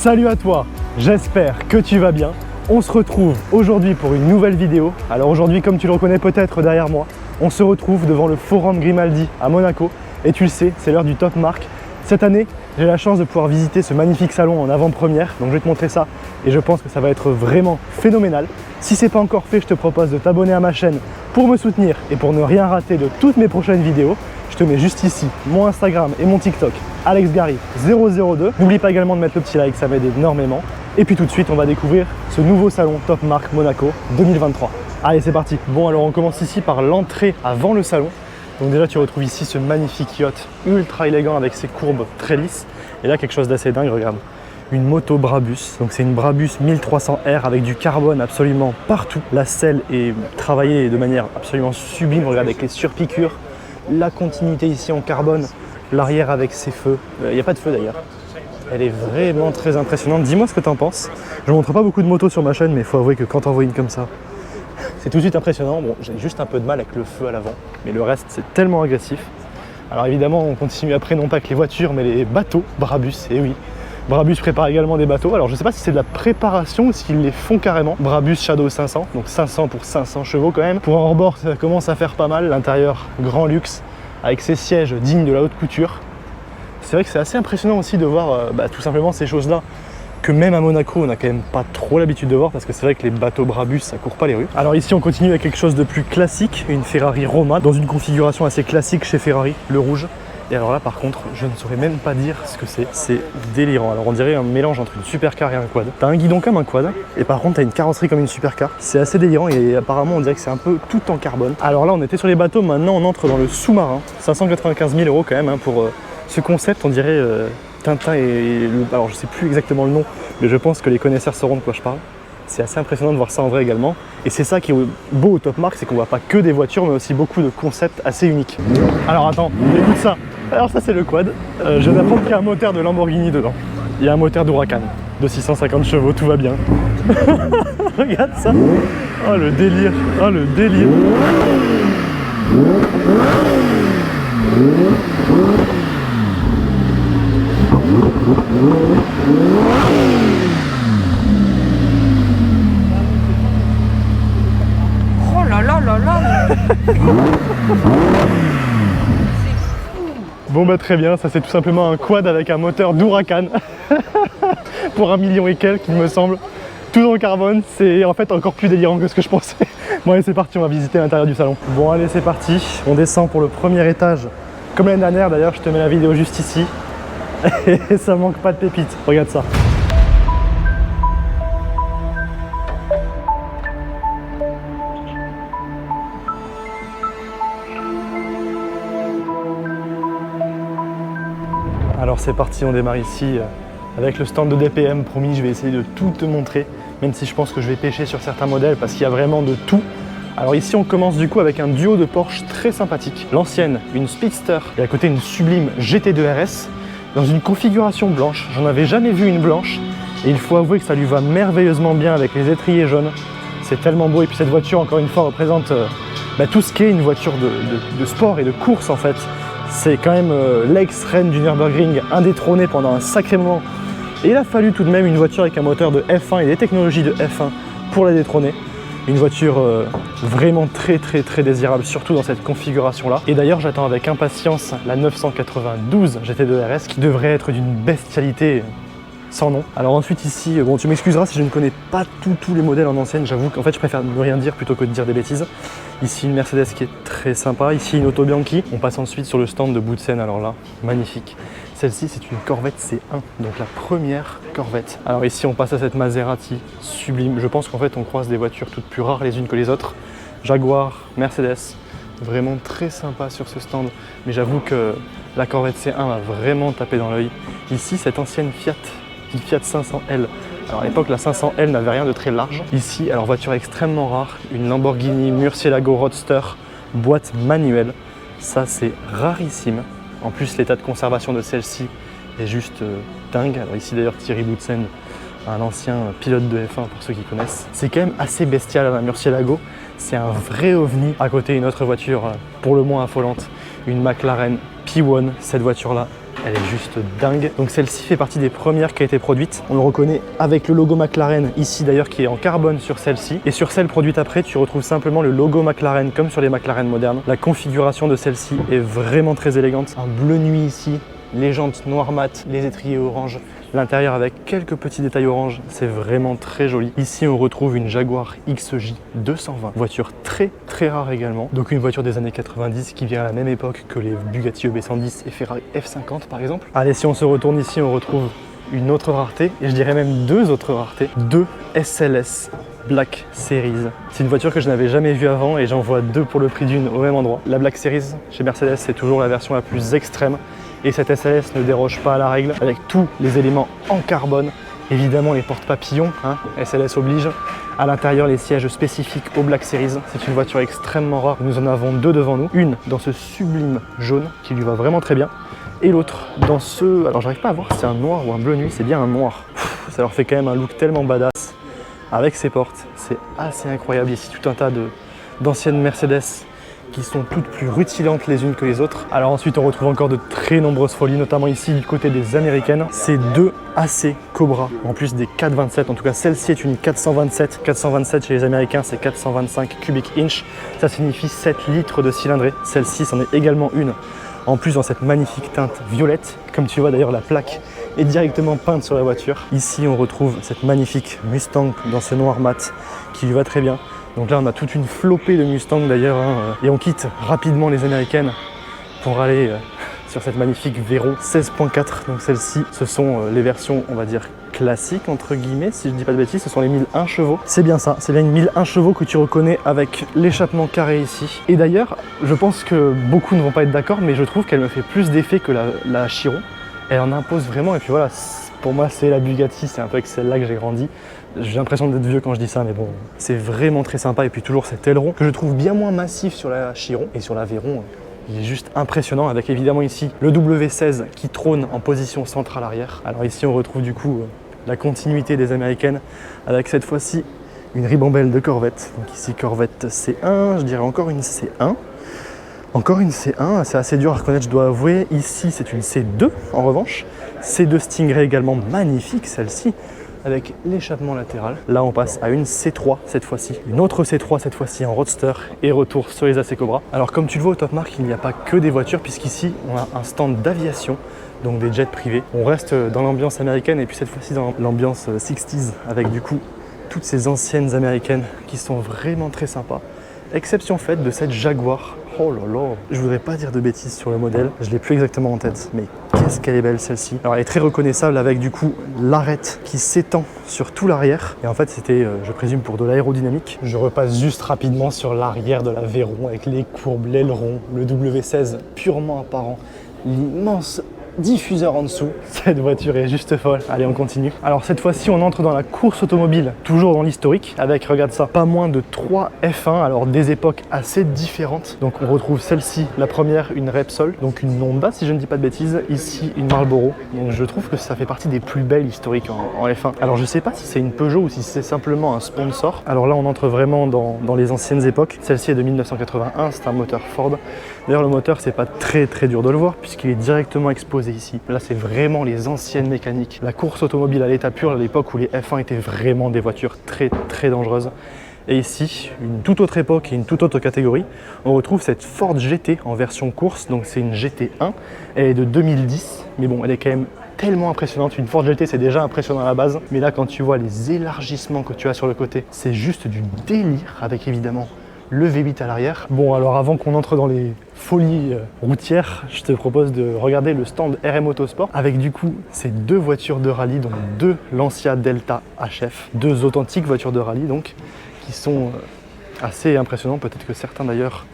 Salut à toi, j'espère que tu vas bien. On se retrouve aujourd'hui pour une nouvelle vidéo. Alors aujourd'hui, comme tu le reconnais peut-être derrière moi, on se retrouve devant le Forum Grimaldi à Monaco. Et tu le sais, c'est l'heure du Top Marque. Cette année, j'ai la chance de pouvoir visiter ce magnifique salon en avant-première. Donc je vais te montrer ça et je pense que ça va être vraiment phénoménal. Si ce n'est pas encore fait, je te propose de t'abonner à ma chaîne pour me soutenir et pour ne rien rater de toutes mes prochaines vidéos. Je te mets juste ici mon Instagram et mon TikTok, AlexGary002. N'oublie pas également de mettre le petit like, ça m'aide énormément. Et puis tout de suite, on va découvrir ce nouveau salon Top Marque Monaco 2023. Allez, c'est parti. Bon, alors on commence ici par l'entrée avant le salon. Donc déjà, tu retrouves ici ce magnifique yacht ultra élégant avec ses courbes très lisses. Et là, quelque chose d'assez dingue, regarde. Une moto Brabus, donc c'est une Brabus 1300R avec du carbone absolument partout. La selle est travaillée de manière absolument sublime, regarde avec les surpiqûres, la continuité ici en carbone, l'arrière avec ses feux, il n'y a pas de feu d'ailleurs. Elle est vraiment très impressionnante, dis-moi ce que tu en penses. Je ne montre pas beaucoup de motos sur ma chaîne, mais il faut avouer que quand on voit une comme ça, c'est tout de suite impressionnant. Bon, j'ai juste un peu de mal avec le feu à l'avant, mais le reste c'est tellement agressif. Alors évidemment, on continue après non pas avec les voitures, mais les bateaux Brabus, et oui. Brabus prépare également des bateaux. Alors je ne sais pas si c'est de la préparation ou s'ils les font carrément. Brabus Shadow 500, donc 500 pour 500 chevaux quand même. Pour un hors-bord, ça commence à faire pas mal. L'intérieur, grand luxe, avec ses sièges dignes de la haute couture. C'est vrai que c'est assez impressionnant aussi de voir tout simplement ces choses-là que même à Monaco, on n'a quand même pas trop l'habitude de voir parce que c'est vrai que les bateaux Brabus, ça court pas les rues. Alors ici, on continue avec quelque chose de plus classique, une Ferrari Roma, dans une configuration assez classique chez Ferrari, le rouge. Et alors là par contre, je ne saurais même pas dire ce que c'est délirant. Alors on dirait un mélange entre une supercar et un quad. T'as un guidon comme un quad, et par contre t'as une carrosserie comme une supercar. C'est assez délirant et apparemment on dirait que c'est un peu tout en carbone. Alors là on était sur les bateaux, maintenant on entre dans le sous-marin. 595 000 € quand même pour ce concept, on dirait Tintin et... Alors je sais plus exactement le nom, mais je pense que les connaisseurs sauront de quoi je parle. C'est assez impressionnant de voir ça en vrai également. Et c'est ça qui est beau au Top Marque, c'est qu'on voit pas que des voitures, mais aussi beaucoup de concepts assez uniques. Alors attends, écoute ça. Alors ça c'est le quad. Je viens d'apprendre qu'il y a un moteur de Lamborghini dedans. Il y a un moteur d'Huracan de 650 chevaux, tout va bien. Regarde ça. Oh le délire, oh le délire. Oh là là là là. Bon bah très bien, ça c'est tout simplement un quad avec un moteur d'Huracan pour 1 million et quelques il me semble. Tout en carbone, c'est en fait encore plus délirant que ce que je pensais. Bon allez c'est parti, on va visiter l'intérieur du salon. Bon allez c'est parti, on descend pour le premier étage. Comme l'année dernière d'ailleurs, je te mets la vidéo juste ici. Et ça manque pas de pépites, regarde ça. Alors c'est parti, on démarre ici avec le stand de DPM. Promis, je vais essayer de tout te montrer, même si je pense que je vais pêcher sur certains modèles parce qu'il y a vraiment de tout. Alors ici on commence du coup avec un duo de Porsche très sympathique. L'ancienne, une Speedster, et à côté une sublime GT2 RS dans une configuration blanche. J'en avais jamais vu une blanche et il faut avouer que ça lui va merveilleusement bien avec les étriers jaunes. C'est tellement beau et puis cette voiture encore une fois représente tout ce qu'est une voiture de sport et de course en fait. C'est quand même l'ex-reine du Nürburgring, indétrônée pendant un sacré moment. Et il a fallu tout de même une voiture avec un moteur de F1 et des technologies de F1 pour la détrôner. Une voiture vraiment très désirable, surtout dans cette configuration-là. Et d'ailleurs, j'attends avec impatience la 992 GT2 RS qui devrait être d'une bestialité sans nom. Alors ensuite ici, bon tu m'excuseras si je ne connais pas tous les modèles en ancienne, j'avoue qu'en fait je préfère ne rien dire plutôt que de dire des bêtises. Ici une Mercedes qui est très sympa, ici une Auto Bianchi. On passe ensuite sur le stand de Boutsen, alors là, magnifique. Celle-ci c'est une Corvette C1, donc la première Corvette. Alors ici on passe à cette Maserati sublime. Je pense qu'en fait on croise des voitures toutes plus rares les unes que les autres. Jaguar, Mercedes, vraiment très sympa sur ce stand. Mais j'avoue que la Corvette C1 va vraiment taper dans l'œil. Ici cette ancienne Fiat, une Fiat 500L. Alors à l'époque la 500L n'avait rien de très large. Ici, alors voiture extrêmement rare, une Lamborghini Murcielago Roadster, boîte manuelle. Ça c'est rarissime. En plus l'état de conservation de celle-ci est juste dingue. Alors ici d'ailleurs Thierry Boutsen, un ancien pilote de F1 pour ceux qui connaissent. C'est quand même assez bestial à la Murcielago. C'est un vrai ovni. À côté une autre voiture pour le moins affolante, une McLaren P1, cette voiture-là, elle est juste dingue. Donc celle-ci fait partie des premières qui a été produite. On le reconnaît avec le logo McLaren, ici d'ailleurs, qui est en carbone sur celle-ci. Et sur celle produite après, tu retrouves simplement le logo McLaren, comme sur les McLaren modernes. La configuration de celle-ci est vraiment très élégante. Un bleu nuit ici, les jantes noir mat, les étriers orange. L'intérieur avec quelques petits détails orange, c'est vraiment très joli. Ici, on retrouve une Jaguar XJ 220, voiture très rare également. Donc une voiture des années 90 qui vient à la même époque que les Bugatti EB110 et Ferrari F50 par exemple. Allez, si on se retourne ici, on retrouve une autre rareté, et je dirais même deux autres raretés, deux SLS Black Series. C'est une voiture que je n'avais jamais vue avant et j'en vois deux pour le prix d'une au même endroit. La Black Series chez Mercedes, c'est toujours la version la plus extrême. Et cette SLS ne déroge pas à la règle avec tous les éléments en carbone. Évidemment les portes papillons, hein, SLS oblige. À l'intérieur les sièges spécifiques au Black Series. C'est une voiture extrêmement rare. Nous en avons deux devant nous. Une dans ce sublime jaune qui lui va vraiment très bien. Et l'autre dans ce... Alors j'arrive pas à voir si c'est un noir ou un bleu nuit, c'est bien un noir. Ça leur fait quand même un look tellement badass. Avec ces portes, c'est assez incroyable. Ici tout un tas d'anciennes Mercedes qui sont toutes plus rutilantes les unes que les autres. Alors ensuite on retrouve encore de très nombreuses folies, notamment ici du côté des américaines. C'est deux AC Cobra, en plus des 427, en tout cas celle-ci est une 427. 427 chez les américains c'est 425 cubic inch, ça signifie 7 litres de cylindrée. Celle-ci c'en est également une, en plus dans cette magnifique teinte violette. Comme tu vois d'ailleurs la plaque est directement peinte sur la voiture. Ici on retrouve cette magnifique Mustang dans ce noir mat qui lui va très bien. Donc là on a toute une flopée de Mustang d'ailleurs, hein, et on quitte rapidement les américaines pour aller sur cette magnifique Veyron 16.4. Donc celle-ci, ce sont les versions on va dire classiques entre guillemets, si je dis pas de bêtises, ce sont les 1001 chevaux. C'est bien ça, c'est bien une 1001 chevaux que tu reconnais avec l'échappement carré ici. Et d'ailleurs, je pense que beaucoup ne vont pas être d'accord, mais je trouve qu'elle me fait plus d'effet que la Chiron. Elle en impose vraiment, et puis voilà, pour moi c'est la Bugatti, c'est un peu avec celle-là que j'ai grandi. J'ai l'impression d'être vieux quand je dis ça, mais bon, c'est vraiment très sympa. Et puis toujours cet aileron que je trouve bien moins massif sur la Chiron, et sur la Veyron, il est juste impressionnant, avec évidemment ici le W16 qui trône en position centrale arrière. Alors ici on retrouve du coup la continuité des américaines, avec cette fois-ci une ribambelle de Corvette. Donc ici Corvette C1, je dirais encore une C1. Encore une C1, c'est assez dur à reconnaître, je dois avouer. Ici c'est une C2 en revanche. C2 Stingray également magnifique celle-ci, avec l'échappement latéral. Là on passe à une C3 cette fois-ci, une autre C3 cette fois-ci en roadster, et retour sur les AC Cobra. Alors comme tu le vois au Top Marque, il n'y a pas que des voitures, puisqu'ici on a un stand d'aviation, donc des jets privés. On reste dans l'ambiance américaine et puis cette fois-ci dans l'ambiance 60s, avec du coup toutes ces anciennes américaines qui sont vraiment très sympas. Exception faite de cette Jaguar. Oh là là, je voudrais pas dire de bêtises sur le modèle, je l'ai plus exactement en tête, mais qu'est-ce qu'elle est belle celle-ci. Alors elle est très reconnaissable avec du coup l'arête qui s'étend sur tout l'arrière, et en fait c'était, je présume, pour de l'aérodynamique. Je repasse juste rapidement sur l'arrière de la Veyron avec les courbes, l'aileron, le W16 purement apparent, l'immense diffuseur en dessous. Cette voiture est juste folle. Allez, on continue. Alors cette fois-ci, on entre dans la course automobile, toujours dans l'historique, avec, regarde ça, pas moins de 3 F1, alors des époques assez différentes. Donc on retrouve celle-ci, la première, une Repsol, donc une Honda si je ne dis pas de bêtises, ici une Marlboro. Donc je trouve que ça fait partie des plus belles historiques en F1. Alors je sais pas si c'est une Peugeot ou si c'est simplement un sponsor. Alors là on entre vraiment dans les anciennes époques. Celle-ci est de 1981, c'est un moteur Ford. D'ailleurs le moteur, c'est pas très dur de le voir puisqu'il est directement exposé ici. Là c'est vraiment les anciennes mécaniques. La course automobile à l'état pur, à l'époque où les F1 étaient vraiment des voitures très dangereuses. Et ici, une toute autre époque et une toute autre catégorie, on retrouve cette Ford GT en version course, donc c'est une GT1, elle est de 2010, mais bon, elle est quand même tellement impressionnante. Une Ford GT c'est déjà impressionnant à la base, mais là quand tu vois les élargissements que tu as sur le côté, c'est juste du délire, avec évidemment le V8 à l'arrière. Bon, alors avant qu'on entre dans les folies routières, je te propose de regarder le stand RM Autosport avec du coup ces deux voitures de rallye, donc deux Lancia Delta HF, deux authentiques voitures de rallye donc, qui sont assez impressionnantes. Peut-être que certains d'ailleurs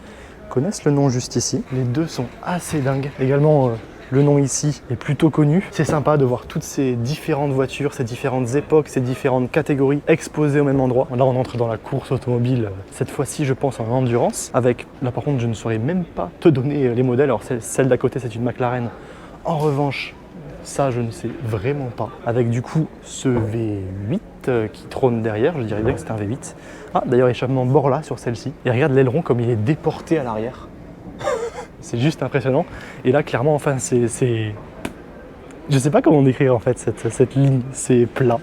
connaissent le nom juste ici. Les deux sont assez dingues. Également le nom ici est plutôt connu. C'est sympa de voir toutes ces différentes voitures, ces différentes époques, ces différentes catégories exposées au même endroit. Là, on entre dans la course automobile, cette fois-ci, je pense, en endurance. Avec, là par contre, je ne saurais même pas te donner les modèles. Alors, celle d'à côté, c'est une McLaren. En revanche, ça, je ne sais vraiment pas. Avec du coup ce V8 qui trône derrière, je dirais bien que c'est un V8. Ah, d'ailleurs, échappement Borla sur celle-ci. Et regarde l'aileron comme il est déporté à l'arrière. c'est juste impressionnant. Et là, clairement, enfin, c'est... Je sais pas comment décrire en fait cette ligne, c'est plat.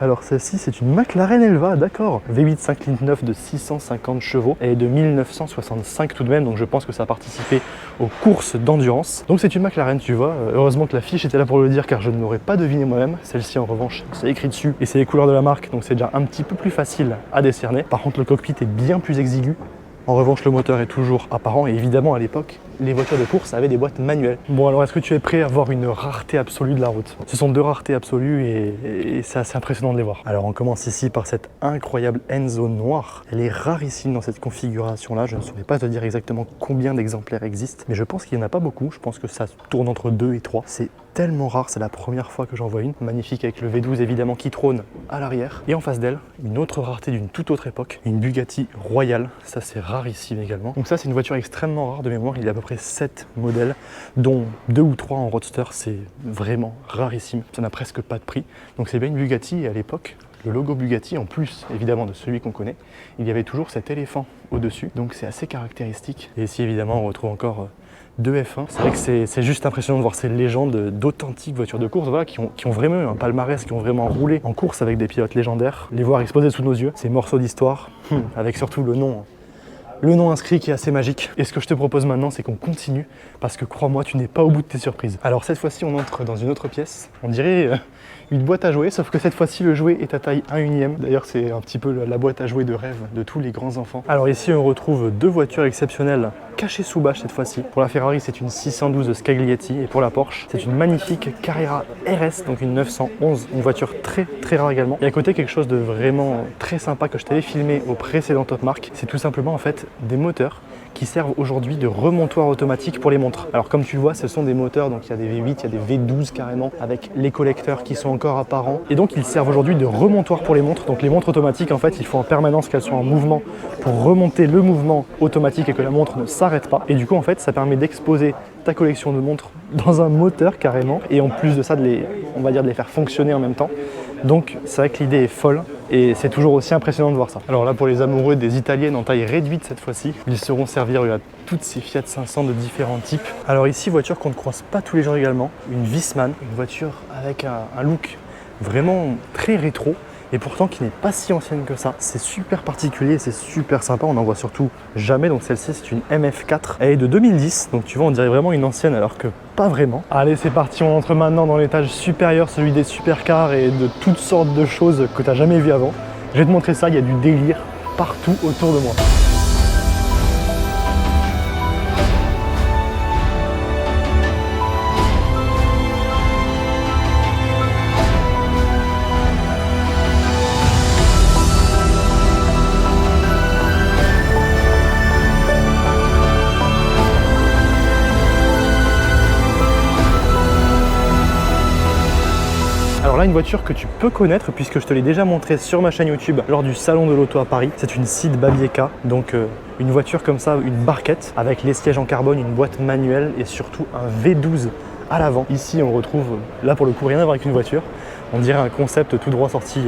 Alors celle-ci c'est une McLaren Elva, d'accord. V8 5 litres 9 de 650 chevaux et de 1965 tout de même, donc je pense que ça a participé aux courses d'endurance. Donc c'est une McLaren, tu vois, heureusement que la fiche était là pour le dire car je ne l'aurais pas deviné moi-même. Celle-ci en revanche, c'est écrit dessus et c'est les couleurs de la marque, donc c'est déjà un petit peu plus facile à décerner. Par contre le cockpit est bien plus exigu. En revanche, le moteur est toujours apparent et évidemment à l'époque, les voitures de course avaient des boîtes manuelles. Bon alors est-ce que tu es prêt à voir une rareté absolue de la route? Ce sont deux raretés absolues et c'est assez impressionnant de les voir. Alors on commence ici par cette incroyable Enzo noire. Elle est rarissime dans cette configuration là, je ne saurais pas te dire exactement combien d'exemplaires existent, mais je pense qu'il n'y en a pas beaucoup, je pense que ça tourne entre 2 et 3. C'est tellement rare, c'est la première fois que j'en vois une. Magnifique avec le V12 évidemment qui trône à l'arrière. Et en face d'elle, une autre rareté d'une toute autre époque, une Bugatti Royale, ça c'est rarissime également. Donc ça c'est une voiture extrêmement rare de mémoire, il y a à peu près 7 modèles, dont 2 ou 3 en roadster, c'est vraiment rarissime, ça n'a presque pas de prix. Donc c'est bien une Bugatti et à l'époque, le logo Bugatti, en plus évidemment de celui qu'on connaît, il y avait toujours cet éléphant au-dessus, donc c'est assez caractéristique. Et ici évidemment on retrouve encore de F1. C'est vrai que c'est juste impressionnant de voir ces légendes d'authentiques voitures de course, voilà, qui ont vraiment eu un palmarès, qui ont vraiment roulé en course avec des pilotes légendaires. Les voir exposés sous nos yeux, ces morceaux d'histoire, avec surtout le nom inscrit qui est assez magique. Et ce que je te propose maintenant, c'est qu'on continue, parce que crois-moi, tu n'es pas au bout de tes surprises. Alors cette fois-ci, on entre dans une autre pièce. On dirait une boîte à jouets, sauf que cette fois-ci, le jouet est à taille 1/1. D'ailleurs, c'est un petit peu la boîte à jouets de rêve de tous les grands enfants. Alors ici, on retrouve deux voitures exceptionnelles cachées sous bâche cette fois-ci. Pour la Ferrari, c'est une 612 Scaglietti, et pour la Porsche, c'est une magnifique Carrera RS, donc une 911, une voiture très très rare également. Et à côté, quelque chose de vraiment très sympa que je t'avais filmé au précédent Top Marque, c'est tout simplement en fait des moteurs qui servent aujourd'hui de remontoir automatique pour les montres. Alors comme tu le vois, ce sont des moteurs, donc il y a des V8, il y a des V12 carrément, avec les collecteurs qui sont encore apparents. Et donc ils servent aujourd'hui de remontoir pour les montres. Donc les montres automatiques, en fait, il faut en permanence qu'elles soient en mouvement pour remonter le mouvement automatique et que la montre ne s'arrête pas. Et du coup, en fait, ça permet d'exposer ta collection de montres dans un moteur carrément. Et en plus de ça, on va dire de les faire fonctionner en même temps. Donc c'est vrai que l'idée est folle et c'est toujours aussi impressionnant de voir ça. Alors là, pour les amoureux des italiennes en taille réduite cette fois-ci, ils seront servis à toutes ces Fiat 500 de différents types. Alors ici, voiture qu'on ne croise pas tous les jours également, une Wiesmann, une voiture avec un look vraiment très rétro et pourtant qui n'est pas si ancienne que ça. C'est super particulier, c'est super sympa, on n'en voit surtout jamais. Donc celle-ci, c'est une MF4, elle est de 2010, donc tu vois, on dirait vraiment une ancienne alors que pas vraiment. Allez, c'est parti, on entre maintenant dans l'étage supérieur, celui des supercars et de toutes sortes de choses que tu n'as jamais vues avant. Je vais te montrer ça, il y a du délire partout autour de moi. Alors là, une voiture que tu peux connaître puisque je te l'ai déjà montré sur ma chaîne YouTube lors du salon de l'auto à Paris. C'est une Cid Babieca, donc une voiture comme ça, une barquette avec les sièges en carbone, une boîte manuelle et surtout un V12 à l'avant. Ici, on retrouve, là pour le coup, rien à voir avec une voiture. On dirait un concept tout droit sorti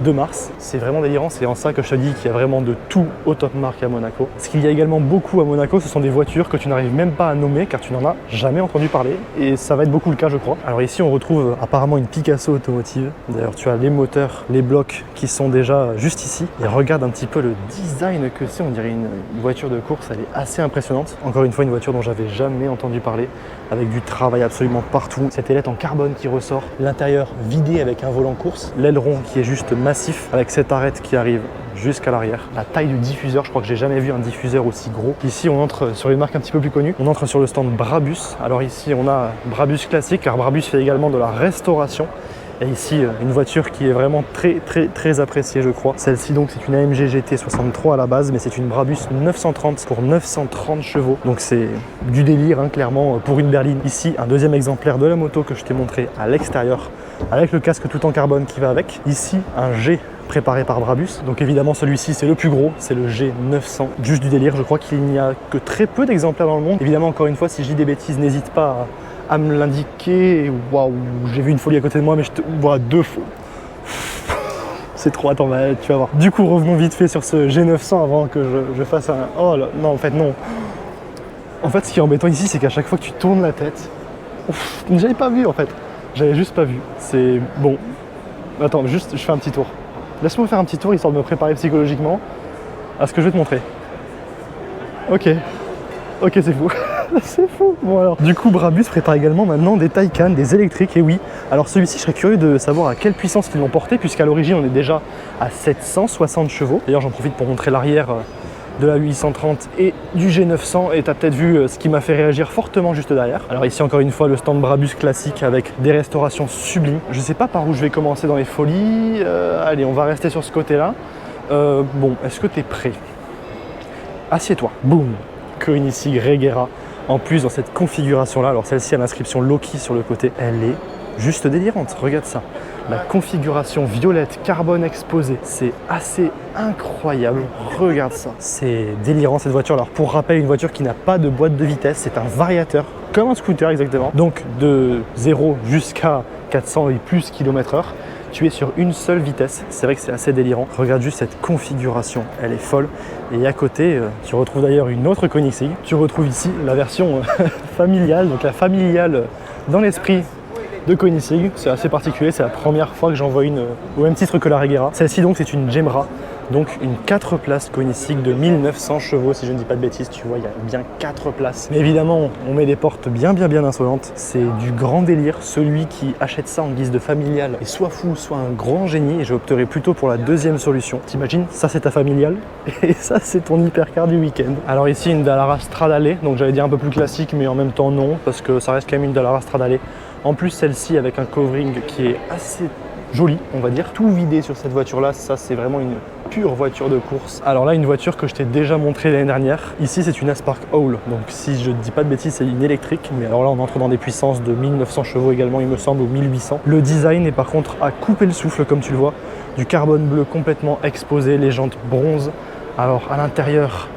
de Mars. C'est vraiment délirant, c'est en ça que je te dis qu'il y a vraiment de tout au Top Marque à Monaco. Ce qu'il y a également beaucoup à Monaco, ce sont des voitures que tu n'arrives même pas à nommer car tu n'en as jamais entendu parler. Et ça va être beaucoup le cas, je crois. Alors ici, on retrouve apparemment une Picasso automotive. D'ailleurs, tu as les moteurs, les blocs qui sont déjà juste ici. Et regarde un petit peu le design que c'est. On dirait une voiture de course, elle est assez impressionnante. Encore une fois, une voiture dont j'avais jamais entendu parler, avec du travail absolument partout. Cette ailette en carbone qui ressort, l'intérieur vidé avec un volant course, l'aileron qui est juste massif avec cette arête qui arrive jusqu'à l'arrière. La taille du diffuseur, je crois que j'ai jamais vu un diffuseur aussi gros. Ici, on entre sur une marque un petit peu plus connue. On entre sur le stand Brabus. Alors ici, on a Brabus classique, car Brabus fait également de la restauration. Et ici, une voiture qui est vraiment très appréciée, je crois. Celle-ci, donc, c'est une AMG GT 63 à la base, mais c'est une Brabus 930 pour 930 chevaux. Donc, c'est du délire, hein, clairement, pour une berline. Ici, un deuxième exemplaire de la moto que je t'ai montré à l'extérieur, avec le casque tout en carbone qui va avec. Ici, un G préparé par Brabus. Donc évidemment, celui-ci, c'est le plus gros, c'est le G900. Juste du délire, je crois qu'il n'y a que très peu d'exemplaires dans le monde. Évidemment, encore une fois, si je dis des bêtises, n'hésite pas à me l'indiquer. Waouh, j'ai vu une folie à côté de moi, mais je te vois deux fois. C'est trop, attends, tu vas voir. Du coup, revenons vite fait sur ce G900 avant que je fasse un... Oh là, non, en fait, non. En fait, ce qui est embêtant ici, c'est qu'à chaque fois que tu tournes la tête, j'avais pas vu en fait. J'avais juste pas vu. C'est bon. Attends, juste, je fais un petit tour. Laisse-moi faire un petit tour histoire de me préparer psychologiquement à ce que je vais te montrer. Ok. Ok, c'est fou. C'est fou. Bon alors, du coup, Brabus prépare également maintenant des Taycan, des électriques, et oui. Alors celui-ci, je serais curieux de savoir à quelle puissance ils l'ont porté, puisqu'à l'origine, on est déjà à 760 chevaux. D'ailleurs, j'en profite pour montrer l'arrière de la 830 et du G900, et tu as peut-être vu ce qui m'a fait réagir fortement juste derrière. Alors ici, encore une fois, le stand Brabus classique avec des restaurations sublimes. Je sais pas par où je vais commencer dans les folies. Allez, on va rester sur ce côté-là. Bon, est-ce que tu es prêt? Assieds-toi. Boum. Koenigsegg Regera. En plus, dans cette configuration-là, alors celle-ci a l'inscription Loki sur le côté, elle est juste délirante. Regarde ça. La configuration violette, carbone exposé, c'est assez incroyable. Regarde ça. C'est délirant cette voiture. Alors pour rappel, une voiture qui n'a pas de boîte de vitesse, c'est un variateur, comme un scooter exactement. Donc de 0 jusqu'à 400 et plus km/h. Tu es sur une seule vitesse, c'est vrai que c'est assez délirant. Regarde juste cette configuration, elle est folle. Et à côté, tu retrouves d'ailleurs une autre Koenigsegg. Tu retrouves ici la version familiale, donc la familiale dans l'esprit de Koenigsegg. C'est assez particulier, c'est la première fois que j'en vois une au même titre que la Regera. Celle-ci donc c'est une Gemra, donc une 4 places Koenigsegg de 1900 chevaux, si je ne dis pas de bêtises, tu vois, il y a bien 4 places. Mais évidemment, on met des portes bien insolentes, c'est du grand délire. Celui qui achète ça en guise de familiale est soit fou, soit un grand génie, et je opterai plutôt pour la deuxième solution. T'imagines, ça c'est ta familiale, et ça c'est ton hypercar du week-end. Alors ici, une Dallara Stradale, donc j'allais dire un peu plus classique, mais en même temps non, parce que ça reste quand même une Dallara Stradale. En plus, celle-ci avec un covering qui est assez joli, on va dire. Tout vidé sur cette voiture-là, ça c'est vraiment une pure voiture de course. Alors là, une voiture que je t'ai déjà montrée l'année dernière. Ici, c'est une Aspark Owl. Donc si je ne dis pas de bêtises, c'est une électrique. Mais alors là, on entre dans des puissances de 1900 chevaux également, il me semble, ou 1800. Le design est par contre à couper le souffle, comme tu le vois. Du carbone bleu complètement exposé, les jantes bronze. Alors à l'intérieur,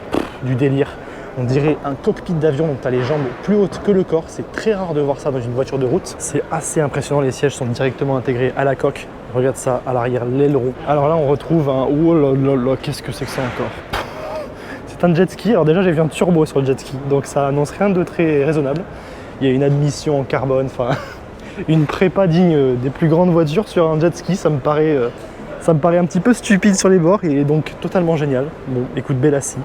du délire. On dirait un cockpit d'avion, donc tu as les jambes plus hautes que le corps. C'est très rare de voir ça dans une voiture de route. C'est assez impressionnant, les sièges sont directement intégrés à la coque. Regarde ça, à l'arrière, l'aileron. Alors là, on retrouve un... Oh là là là, qu'est-ce que c'est que ça encore? C'est un jet ski. Alors déjà, j'ai vu un turbo sur le jet ski, donc ça annonce rien de très raisonnable. Il y a une admission en carbone, enfin, une prépa digne des plus grandes voitures sur un jet ski, ça me paraît un petit peu stupide sur les bords et donc totalement génial. Bon, écoute, Bellassi.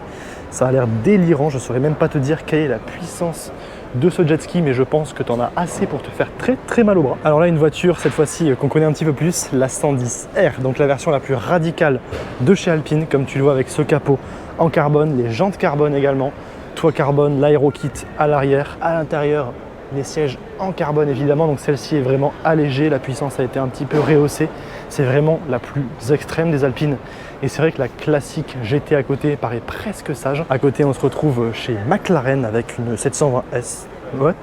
Ça a l'air délirant, je ne saurais même pas te dire quelle est la puissance de ce jet ski, mais je pense que tu en as assez pour te faire très mal au bras. Alors là, une voiture, cette fois-ci, qu'on connaît un petit peu plus, la 110R, donc la version la plus radicale de chez Alpine, comme tu le vois avec ce capot en carbone, les jantes carbone également, toit carbone, l'aérokit à l'arrière, à l'intérieur, les sièges en carbone évidemment, donc celle-ci est vraiment allégée, la puissance a été un petit peu rehaussée, c'est vraiment la plus extrême des Alpines. Et c'est vrai que la classique GT à côté paraît presque sage. À côté, on se retrouve chez McLaren avec une 720S. What?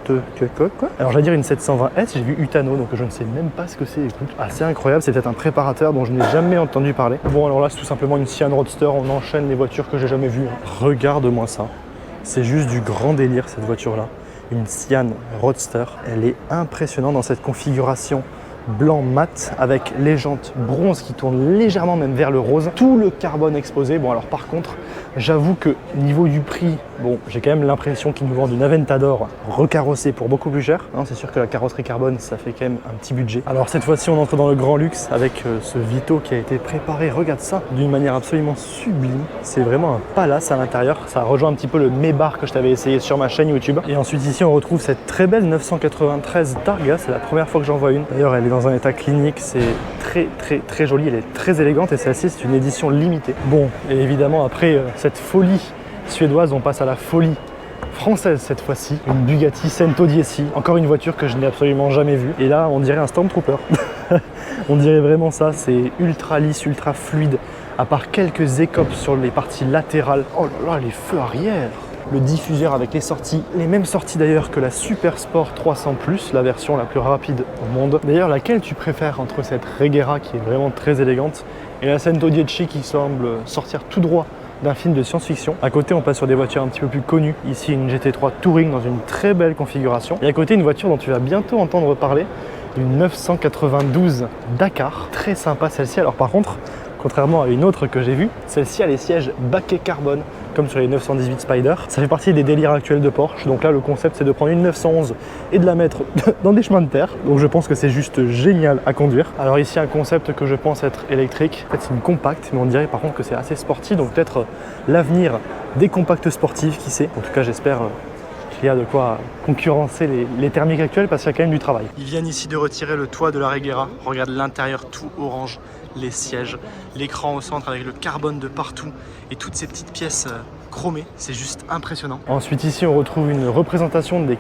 Quoi? Alors j'allais dire une 720S, j'ai vu Utano, donc je ne sais même pas ce que c'est. Écoute, assez incroyable, c'est peut-être un préparateur dont je n'ai jamais entendu parler. Bon, alors là, c'est tout simplement une Sian Roadster, on enchaîne les voitures que j'ai jamais vues. Regarde-moi ça. C'est juste du grand délire cette voiture-là. Une Sian Roadster, elle est impressionnante dans cette configuration blanc mat avec les jantes bronze qui tournent légèrement même vers le rose, tout le carbone exposé. Bon alors par contre, j'avoue que niveau du prix, bon j'ai quand même l'impression qu'ils nous vendent une Aventador recarrossée pour beaucoup plus cher. Non, c'est sûr que la carrosserie carbone ça fait quand même un petit budget. Alors cette fois-ci on entre dans le grand luxe avec ce Vito qui a été préparé, regarde ça, d'une manière absolument sublime. C'est vraiment un palace à l'intérieur, ça rejoint un petit peu le Maybach que je t'avais essayé sur ma chaîne YouTube. Et ensuite ici on retrouve cette très belle 993 Targa, c'est la première fois que j'en vois une. D'ailleurs elle est dans un état clinique, c'est très joli, elle est très élégante et celle-ci c'est une édition limitée. Bon, et évidemment après cette folie suédoise, on passe à la folie française cette fois-ci, une Bugatti Cento Dieci, encore une voiture que je n'ai absolument jamais vue. Et là on dirait un Stormtrooper, on dirait vraiment ça, c'est ultra lisse, ultra fluide, à part quelques écopes sur les parties latérales. Oh là là, les feux arrière! Le diffuseur avec les sorties, les mêmes sorties d'ailleurs que la Super Sport 300 Plus, la version la plus rapide au monde. D'ailleurs, laquelle tu préfères entre cette Regera qui est vraiment très élégante et la Cento Dieci qui semble sortir tout droit d'un film de science-fiction? À côté, on passe sur des voitures un petit peu plus connues. Ici, une GT3 Touring dans une très belle configuration. Et à côté, une voiture dont tu vas bientôt entendre parler, une 992 Dakar. Très sympa celle-ci. Alors par contre, contrairement à une autre que j'ai vue. Celle-ci a les sièges baquets carbone, comme sur les 918 Spider. Ça fait partie des délires actuels de Porsche. Donc là, le concept, c'est de prendre une 911 et de la mettre dans des chemins de terre. Donc je pense que c'est juste génial à conduire. Alors ici, un concept que je pense être électrique. En fait, c'est une compacte, mais on dirait par contre que c'est assez sportif. Donc peut-être l'avenir des compacts sportifs, qui sait. En tout cas, j'espère qu'il y a de quoi concurrencer les thermiques actuelles, parce qu'il y a quand même du travail. Ils viennent ici de retirer le toit de la Regera. Regarde l'intérieur tout orange, les sièges, l'écran au centre avec le carbone de partout et toutes ces petites pièces chromées. C'est juste impressionnant. Ensuite ici, on retrouve une représentation des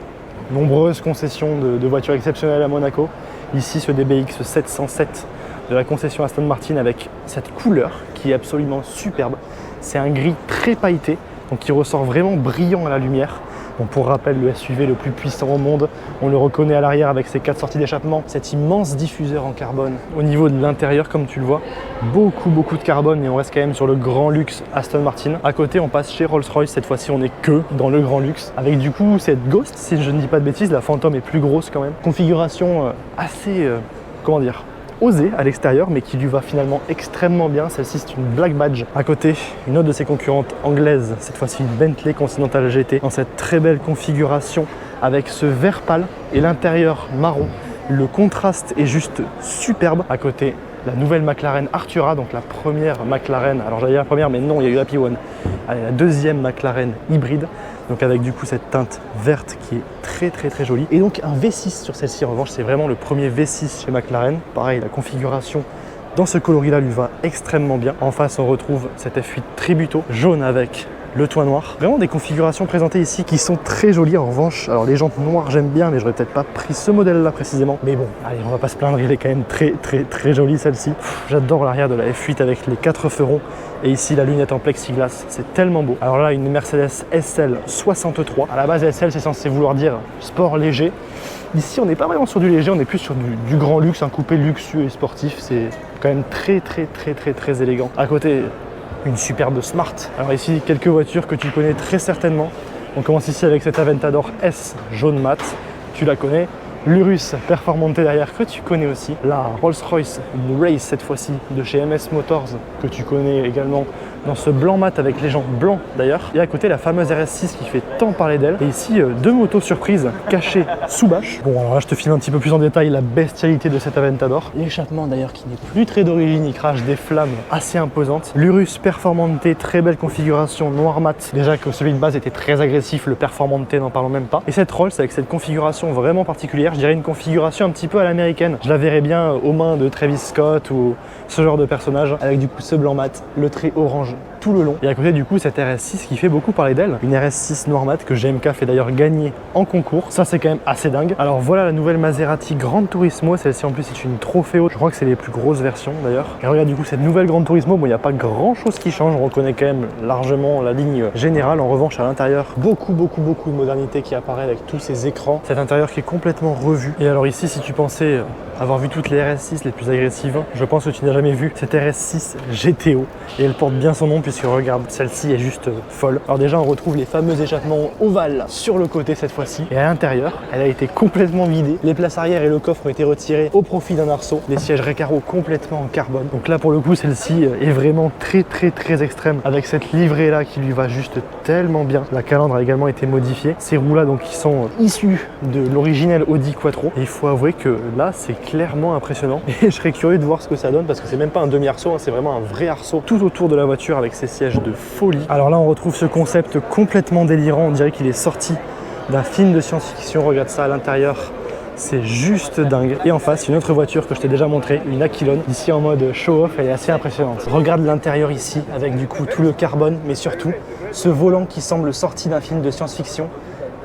nombreuses concessions de voitures exceptionnelles à Monaco. Ici, ce DBX 707 de la concession Aston Martin avec cette couleur qui est absolument superbe. C'est un gris très pailleté, donc qui ressort vraiment brillant à la lumière. Bon, pour rappel, le SUV le plus puissant au monde, on le reconnaît à l'arrière avec ses 4 sorties d'échappement, cet immense diffuseur en carbone. Au niveau de l'intérieur, comme tu le vois, beaucoup de carbone, mais on reste quand même sur le grand luxe Aston Martin. À côté, on passe chez Rolls-Royce, cette fois-ci on n'est que dans le grand luxe, avec du coup cette Ghost, si je ne dis pas de bêtises, la Phantom est plus grosse quand même. Configuration assez, comment dire, osée à l'extérieur, mais qui lui va finalement extrêmement bien. Celle-ci, c'est une Black Badge. À côté, une autre de ses concurrentes anglaises, cette fois-ci une Bentley Continental GT, dans cette très belle configuration avec ce vert pâle et l'intérieur marron. Le contraste est juste superbe. À côté, la nouvelle McLaren Artura, donc la première McLaren, alors j'allais dire la première, mais non, il y a eu la P1. Allez, la deuxième McLaren hybride, donc avec du coup cette teinte verte qui est très jolie. Et donc un V6 sur celle-ci, en revanche, c'est vraiment le premier V6 chez McLaren. Pareil, la configuration dans ce coloris-là lui va extrêmement bien. En face, on retrouve cette F8 Tributo, jaune avec le toit noir. Vraiment des configurations présentées ici qui sont très jolies. En revanche, alors les jantes noires j'aime bien, mais j'aurais peut-être pas pris ce modèle-là précisément. Mais bon, allez, on va pas se plaindre, il est quand même très jolie celle-ci. J'adore l'arrière de la F8 avec les 4 ferrons. Et ici, la lunette en plexiglas, c'est tellement beau. Alors là, une Mercedes SL 63. À la base, SL, c'est censé vouloir dire sport léger. Ici, on n'est pas vraiment sur du léger, on est plus sur du grand luxe, un coupé luxueux et sportif. C'est quand même très élégant. À côté, une superbe Smart. Alors ici, quelques voitures que tu connais très certainement. On commence ici avec cette Aventador S jaune mat. Tu la connais. L'Urus Performante derrière que tu connais aussi. La Rolls-Royce Race cette fois-ci de chez MS Motors que tu connais également dans ce blanc mat avec les gens blancs d'ailleurs. Et à côté la fameuse RS6 qui fait tant parler d'elle. Et ici deux motos surprises cachées sous bâche. Bon alors là je te file un petit peu plus en détail la bestialité de cette Aventador. L'échappement d'ailleurs qui n'est plus très d'origine, il crache des flammes assez imposantes. L'Urus Performante, très belle configuration noir mat. Déjà que celui de base était très agressif, le Performante n'en parlons même pas. Et cette Rolls avec cette configuration vraiment particulière. Je dirais une configuration un petit peu à l'américaine. Je la verrais bien aux mains de Travis Scott ou ce genre de personnage avec du coup ce blanc mat, le trait orange tout le long. Et à côté du coup cette RS6 qui fait beaucoup parler d'elle. Une RS6 noir mat que GMK fait d'ailleurs gagner en concours. Ça c'est quand même assez dingue. Alors voilà la nouvelle Maserati Gran Turismo. Celle-ci en plus c'est une Trofeo. Je crois que c'est les plus grosses versions d'ailleurs. Et regarde du coup cette nouvelle Gran Turismo. Bon il n'y a pas grand chose qui change. On reconnaît quand même largement la ligne générale. En revanche à l'intérieur beaucoup de modernité qui apparaît avec tous ces écrans. Cet intérieur qui est complètement revu. Et alors ici si tu pensais avoir vu toutes les RS6 les plus agressives, je pense que tu n'as jamais vu cette RS6 GTO. Et elle porte bien son nom puisque regarde, celle-ci est juste folle. Alors déjà on retrouve les fameux échappements ovales sur le côté cette fois-ci. Et à l'intérieur, elle a été complètement vidée. Les places arrière et le coffre ont été retirés au profit d'un arceau. Les sièges Recaro complètement en carbone. Donc là pour le coup celle-ci est vraiment très extrême avec cette livrée là qui lui va juste tellement bien. La calandre a également été modifiée. Ces roues là donc qui sont issues de l'originel Audi Quattro. Et il faut avouer que là c'est clairement impressionnant. Et je serais curieux de voir ce que ça donne parce que c'est même pas un demi-arceau, hein, c'est vraiment un vrai arceau tout autour de la voiture avec ses sièges de folie. Alors là on retrouve ce concept complètement délirant, on dirait qu'il est sorti d'un film de science-fiction. Regarde ça à l'intérieur, c'est juste dingue. Et en face une autre voiture que je t'ai déjà montré, une Aquilon, ici en mode show-off, elle est assez impressionnante. Regarde l'intérieur ici avec du coup tout le carbone, mais surtout ce volant qui semble sorti d'un film de science-fiction.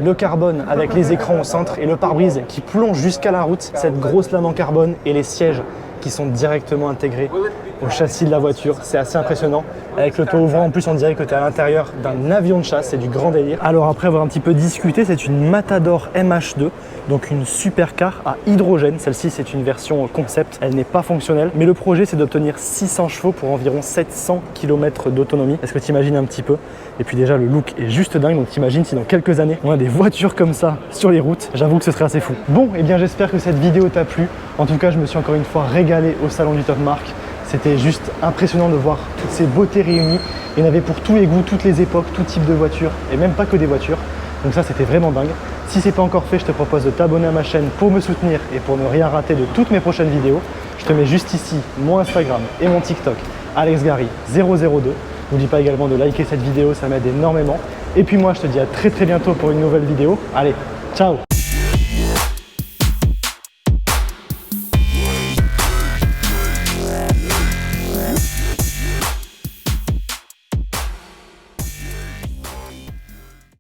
Le carbone avec les écrans au centre et le pare-brise qui plonge jusqu'à la route, cette grosse lame en carbone et les sièges qui sont directement intégrés au châssis de la voiture. C'est assez impressionnant. Avec le toit ouvrant, en plus, on dirait que tu es à l'intérieur d'un avion de chasse. C'est du grand délire. Alors après avoir un petit peu discuté, c'est une Matador MH2, donc une supercar à hydrogène. Celle-ci, c'est une version concept. Elle n'est pas fonctionnelle. Mais le projet, c'est d'obtenir 600 chevaux pour environ 700 km d'autonomie. Est-ce que tu imagines un petit peu? Et puis déjà, le look est juste dingue. Donc t'imagines si dans quelques années, on a des voitures comme ça sur les routes. J'avoue que ce serait assez fou. Bon, et bien j'espère que cette vidéo t'a plu. En tout cas, je me suis encore une fois régalé au salon du Top Marque. C'était juste impressionnant de voir toutes ces beautés réunies. Il y en avait pour tous les goûts, toutes les époques, tout type de voitures et même pas que des voitures. Donc ça, c'était vraiment dingue. Si c'est pas encore fait, je te propose de t'abonner à ma chaîne pour me soutenir et pour ne rien rater de toutes mes prochaines vidéos. Je te mets juste ici mon Instagram et mon TikTok, AlexGary002. N'oublie pas également de liker cette vidéo, ça m'aide énormément. Et puis moi, je te dis à très bientôt pour une nouvelle vidéo. Allez, ciao!